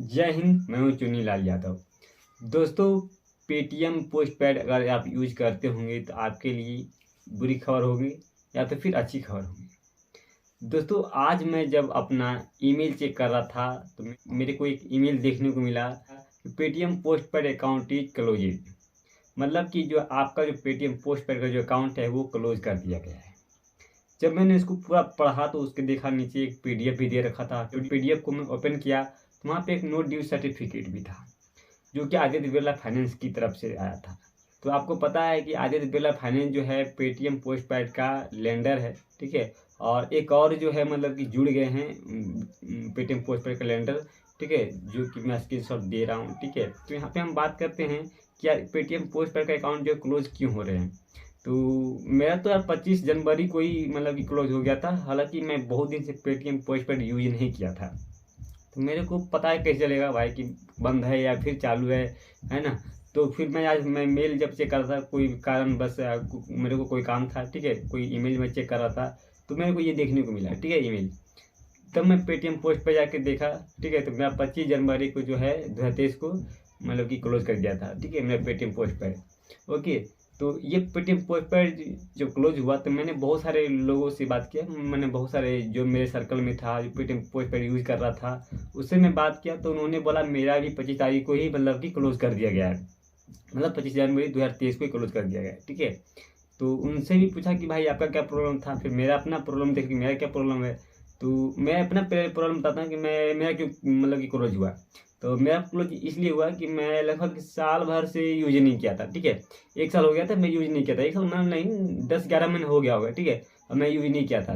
जय हिंद। मैं हूं चुन्नी लाल यादव। दोस्तों, पेटीएम पोस्ट पेड अगर आप यूज करते होंगे तो आपके लिए बुरी खबर होगी या तो फिर अच्छी खबर होगी। दोस्तों, आज मैं जब अपना ईमेल चेक कर रहा था तो मेरे को एक ईमेल देखने को मिला कि Paytm post paid account is closed. मतलब कि जो आपका जो पेटीएम पोस्ट पेड का जो अकाउंट है वो क्लोज कर दिया गया है। जब मैंने इसको पूरा पढ़ा तो उसके देखा नीचे एक पीडीएफ भी दे रखा था। तो पीडीएफ को मैं ओपन किया तो वहाँ पे एक नो ड्यू सर्टिफिकेट भी था, जो कि आदित्य बिरला फाइनेंस की तरफ से आया था। तो आपको पता है कि आदित्य बिरला फाइनेंस जो है पेटीएम पोस्ट पेड का लेंडर है, ठीक है। और एक और जो है मतलब कि जुड़ गए हैं पेटीएम पोस्ट पेड का लेंडर, ठीक है, जो कि मैं स्क्रीनशॉट दे रहा हूँ, ठीक है। तो यहाँ पे हम बात करते हैं कि यार पेटीएम पोस्ट पेड का अकाउंट जो क्लोज क्यों हो रहे हैं। तो मेरा तो यार 25 जनवरी को ही मतलब कि क्लोज हो गया था। हालांकि मैं बहुत दिन से पेटीएम पोस्ट पेड यूज नहीं किया था, तो मेरे को पता है कैसे चलेगा भाई कि बंद है या फिर चालू है ना। तो फिर मैं मेल जब चेक कर रहा था, कोई कारण बस मेरे को कोई काम था, ठीक है, कोई ईमेल में चेक कर रहा था तो मेरे को ये देखने को मिला, ठीक है, ईमेल। तब मैं पेटीएम पोस्ट पे जाके देखा, ठीक है, तो मेरा 25 जनवरी को जो है 2023 को मतलब कि क्लोज कर दिया था, ठीक है, मेरा पेटीएम पोस्ट पे। ओके। तो ये पेटीएम पोस्ट पर जो क्लोज हुआ तो मैंने बहुत सारे लोगों से बात किया। मैंने बहुत सारे जो मेरे सर्कल में था जो पेटीएम पोस्ट पर यूज़ कर रहा था उससे मैं बात किया तो उन्होंने बोला मेरा भी 25 तारीख को ही मतलब कि क्लोज कर दिया गया है। मतलब 25 जनवरी 2023 को ही क्लोज कर दिया गया है, ठीक है। तो उनसे भी पूछा कि भाई आपका क्या प्रॉब्लम था, फिर मेरा अपना प्रॉब्लम देख कि मेरा क्या प्रॉब्लम है। तो मैं अपना पहले प्रॉब्लम बताता हूँ कि मेरा क्यों मतलब कि क्लोज हुआ। तो मेरा क्लोज इसलिए हुआ कि मैं लगभग साल भर से यूज नहीं किया था, ठीक है। एक साल हो गया था मैं यूज नहीं किया था, एक साल मैं नहीं 10-11 महीने हो गया होगा, ठीक है, और मैं यूज नहीं किया था।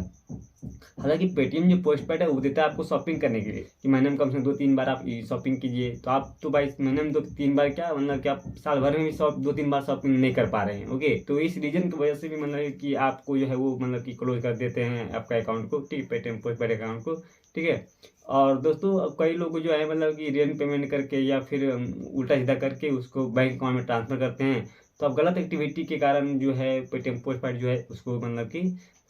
हालांकि पेटीएम जो पोस्ट पेड है वो देता है आपको शॉपिंग करने के लिए कि महीने में कम से कम 2-3 बार आप शॉपिंग कीजिए। तो आप तो भाई महीने में 2-3 बार क्या मतलब कि आप साल भर में भी 2-3 बार शॉपिंग नहीं कर पा रहे हैं। ओके, तो इस रीजन की वजह से भी मतलब कि आपको जो है वो मतलब कि क्लोज कर देते हैं आपका अकाउंट को, ठीक है, पेटीएम पोस्ट पेड अकाउंट को, ठीक है। और दोस्तों, अब कई लोग जो है मतलब कि रियल पेमेंट करके या फिर उल्टा सीधा करके उसको बैंक अकाउंट में ट्रांसफर करते हैं। तो अब गलत एक्टिविटी के कारण जो है पेटीएम पोस्ट पेड जो है उसको मतलब कि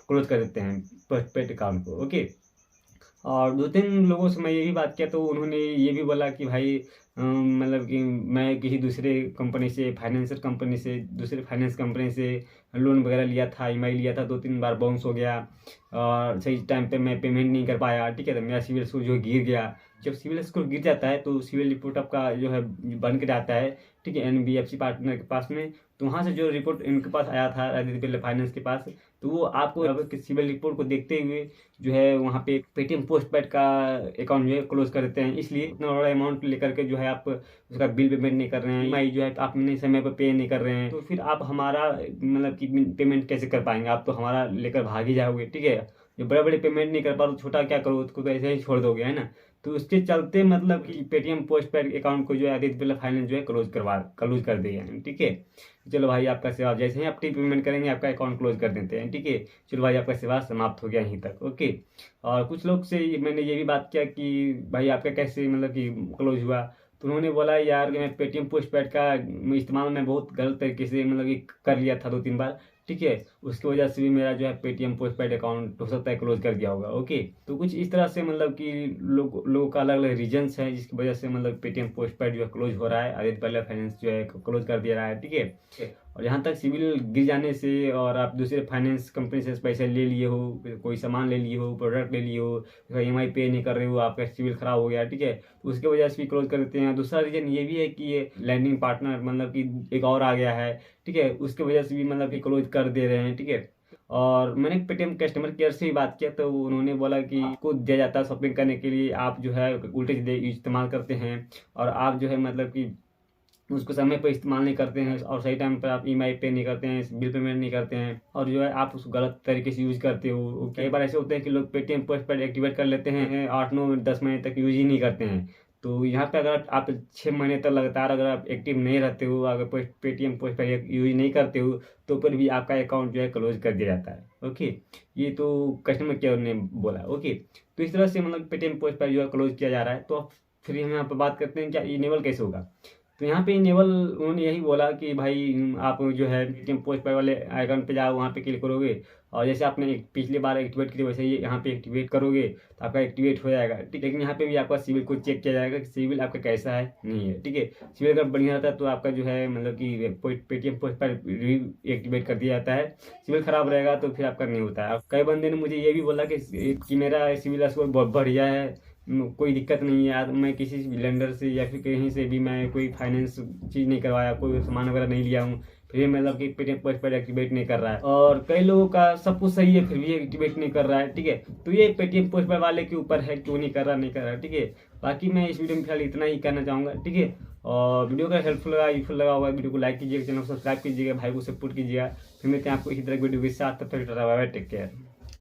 क्लोज कर देते हैं पोस्ट पेड अकाउंट को। ओके। और 2-3 लोगों से मैं ये भी बात किया तो उन्होंने ये भी बोला कि भाई मतलब कि मैं किसी दूसरे कंपनी से फाइनेंशियल कंपनी से दूसरे फाइनेंस कंपनी से लोन वगैरह लिया था, ईएमआई लिया था, 2-3 बार बाउंस हो गया और सही टाइम पे मैं पेमेंट नहीं कर पाया, ठीक है। तो मेरा सिविल स्कोर जो गिर गया। जब सिविल स्कोर गिर जाता है तो सिविल रिपोर्ट आपका जो है बन के जाता है, ठीक है, एनबीएफसी पार्टनर के पास में। तो वहाँ से जो रिपोर्ट इनके पास आया था आदित्य बिरला फाइनेंस के पास, तो वो आपको सिविल रिपोर्ट को देखते हुए जो है वहाँ पे पेटीएम पोस्ट पेड का अकाउंट जो है क्लोज कर देते हैं। इसलिए इतना बड़ा अमाउंट लेकर के जो है आप उसका बिल पेमेंट नहीं कर रहे हैं, ईएमआई जो है आपने समय पर पे नहीं कर रहे हैं, तो फिर आप हमारा मतलब कि पेमेंट कैसे कर पाएंगे। आप तो हमारा लेकर भाग ही जाओगे, ठीक है। जो बड़े बड़े पेमेंट नहीं कर पा रहे तो छोटा क्या करो, उसको तो ऐसे ही छोड़ दोगे, है ना। तो उसके चलते मतलब कि पेटीएम पोस्ट पेड अकाउंट को जो है आदित्य बिरला फाइनेंस जो है क्लोज कर दिया है, ठीक है। चलो भाई, आपका सेवा जैसे ही आप टी पेमेंट करेंगे आपका अकाउंट क्लोज कर देते हैं, ठीक है। चलो भाई, आपका सेवा समाप्त हो गया यहीं तक। ओके। और कुछ लोग से मैंने ये भी बात किया कि भाई आपका कैसे मतलब कि क्लोज हुआ। तो उन्होंने बोला यार कि मैं पेटीएम पोस्ट पेड का इस्तेमाल मैं बहुत गलत तरीके से मतलब कि कर लिया था 2-3 बार, ठीक है। उसकी वजह से भी मेरा जो है पेटीएम पोस्ट पेड अकाउंट हो सकता है क्लोज कर दिया होगा। ओके। तो कुछ इस तरह से मतलब कि लोगों का अलग अलग रीजन्स हैं जिसकी वजह से मतलब पेटीएम पोस्ट पेड जो है क्लोज हो रहा है, आदित्य बिरला फाइनेंस जो है क्लोज कर दिया रहा है, ठीक है। और यहाँ तक सिविल गिर जाने से और आप दूसरे फाइनेंस कंपनी से पैसे ले लिए हो, कोई सामान ले लिए हो, प्रोडक्ट ले लिए हो, ईएमआई पे नहीं कर रहे हो, आपका सिविल खराब हो गया, ठीक है, तो उसकी वजह से भी क्लोज कर देते हैं। दूसरा रीजन ये भी है कि ये लैंडिंग पार्टनर मतलब कि एक और आ गया है, ठीक है, उसकी वजह से भी मतलब कि क्लोज कर दे रहे हैं, ठीक है। और मैंने पेटीएम कस्टमर केयर से भी बात किया तो उन्होंने बोला कि आपको दिया जाता है शॉपिंग करने के लिए, आप जो है उल्टे सीधे इस्तेमाल करते हैं और आप जो है मतलब कि उसको समय पर इस्तेमाल नहीं करते हैं और सही टाइम पर आप ईएमआई पे नहीं करते हैं, बिल पेमेंट नहीं करते हैं और जो है आप उसको गलत तरीके से यूज करते हो। कई बार ऐसे होते हैं कि लोग पेटीएम पोस्ट पेड एक्टिवेट कर लेते हैं, 8-9-10 महीने तक यूज ही नहीं करते हैं। तो यहाँ पे अगर आप 6 महीने तक लगातार अगर आप एक्टिव नहीं रहते हो, अगर पेटीएम पोस्ट पेड यूज नहीं करते हो, तो फिर भी आपका अकाउंट जो है क्लोज कर दिया जाता है। ओके। ये तो कस्टमर केयर ने बोला। ओके। तो इस तरह से मतलब पेटीएम पोस्ट पेड जो है क्लोज किया जा रहा है। तो फिर हम यहाँ पर बात करते हैं क्या इनेबल कैसे होगा। तो यहाँ पे इनेबल उन्होंने यही बोला कि भाई आप जो है पेटीएम पोस्ट पेड वाले आइकन पे जाओ, वहाँ पे क्लिक करोगे और जैसे आपने पिछली बार एक्टिवेट किया वैसे ही यहाँ पे एक्टिवेट करोगे तो आपका एक्टिवेट हो जाएगा, ठीक। लेकिन यहाँ पे भी आपका सिविल को चेक किया जाएगा कि सिविल आपका कैसा है, नहीं है, ठीक है। सिविल अगर बढ़िया रहता है तो आपका जो है मतलब कि पेटीएम पोस्ट पेड एक्टिवेट कर दिया जाता है। सिविल खराब रहेगा तो फिर आपका नहीं होता है। कई बंदे ने मुझे ये भी बोला कि मेरा सिविल स्कोर बहुत बढ़िया है, कोई दिक्कत नहीं है, मैं किसी लेंडर से या फिर कहीं से भी मैं कोई फाइनेंस चीज़ नहीं करवाया, कोई सामान वगैरह नहीं लिया हूँ, फिर भी मतलब कि पेटीएम पोस्ट पेड एक्टिवेट नहीं कर रहा है। और कई लोगों का सब कुछ सही है फिर भी एक्टिवेट नहीं कर रहा है, ठीक है। तो ये पेटीएम पोस्ट पेड वाले के ऊपर है, क्यों नहीं कर रहा, ठीक है। बाकी मैं इस वीडियो में फिलहाल इतना ही कहना चाहूँगा, ठीक है। और वीडियो का हेल्पफुल लगा, यूजफुल लगा होगा, वीडियो को लाइक कीजिएगा, चैनल को सब्सक्राइब कीजिएगा, भाई को सपोर्ट कीजिएगा। फिर मिलते हैं आपको इसी तरह वीडियो के साथ, तब तक टेक केयर।